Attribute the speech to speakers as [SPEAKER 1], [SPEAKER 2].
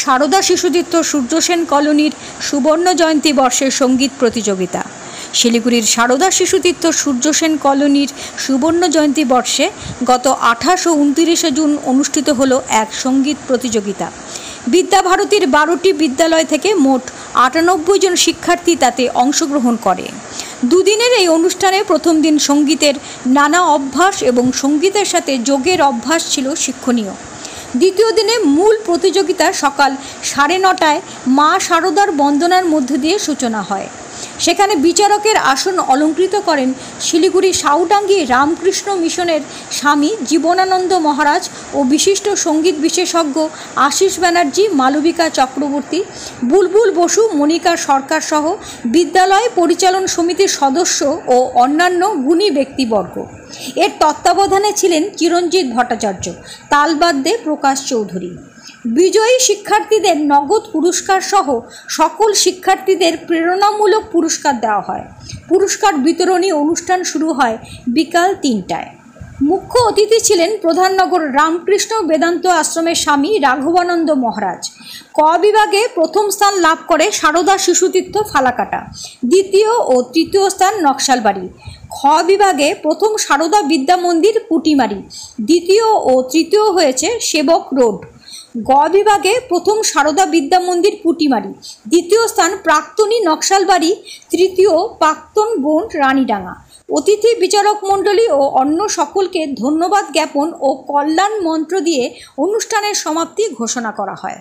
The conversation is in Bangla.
[SPEAKER 1] সারদা শিশুতীর্থ সূর্যসেন কলোনির সুবর্ণ জয়ন্তী বর্ষের সঙ্গীত প্রতিযোগিতা। শিলিগুড়ির সারদা শিশুতীর্থ সূর্যসেন কলোনির সুবর্ণ জয়ন্তী বর্ষে গত 28 ও 29 জুন অনুষ্ঠিত হলো এক সঙ্গীত প্রতিযোগিতা। বিদ্যাভারতীর 12টি বিদ্যালয় থেকে মোট 98 জন শিক্ষার্থী তাতে অংশগ্রহণ করে। দুদিনের এই অনুষ্ঠানে প্রথম দিন সঙ্গীতের নানা অভ্যাস এবং সঙ্গীতের সাথে যোগের অভ্যাস ছিল শিক্ষণীয়। দ্বিতীয় দিনে মূল প্রতিযোগিতা সকাল 9:30টায় মা শারদার বন্দনার মধ্য দিয়ে সূচনা হয়। সেখানে বিচারকের আসন অলঙ্কৃত করেন শিলিগুড়ি সাউডাঙ্গি রামকৃষ্ণ মিশনের স্বামী জীবনানন্দ মহারাজ ও বিশিষ্ট সঙ্গীত বিশেষজ্ঞ আশিস ব্যানার্জি, মালবিকা চক্রবর্তী, বুলবুল বসু, মনিকা সরকার সহ বিদ্যালয় পরিচালন সমিতির সদস্য ও অন্যান্য গুণী ব্যক্তিবর্গ। এর তত্ত্বাবধানে ছিলেন চিরঞ্জিত ভট্টাচার্য, তালবাদ্যে প্রকাশ চৌধুরী। বিজয়ী শিক্ষার্থীদের নগদ পুরস্কার সহ সকল শিক্ষার্থীদের প্রেরণামূলক পুরস্কার দেওয়া হয়। পুরস্কার বিতরণী অনুষ্ঠান শুরু হয় বিকাল 3টায়। মুখ্য অতিথি ছিলেন প্রধাননগর রামকৃষ্ণ বেদান্ত আশ্রমের স্বামী রাঘবানন্দ মহারাজ। ক বিভাগে প্রথম স্থান লাভ করে সারদা শিশুতীর্থ ফালাকাটা, দ্বিতীয় ও তৃতীয় স্থান নকশালবাড়ি। খ বিভাগে প্রথম সারদা বিদ্যা মন্দির পুটিমারি, দ্বিতীয় ও তৃতীয় হয়েছে সেবক রোড। গ বিভাগে প্রথম সারদা বিদ্যা মন্দির পুটিমারি, দ্বিতীয় স্থান প্রাক্তনী নকশালবাড়ি, তৃতীয় প্রাক্তন বোন রানীডাঙ্গা। অতিথি বিচারক মণ্ডলী ও অন্য সকলকে ধন্যবাদ জ্ঞাপন ও কল্যাণ মন্ত্র দিয়ে অনুষ্ঠানের সমাপ্তি ঘোষণা করা হয়।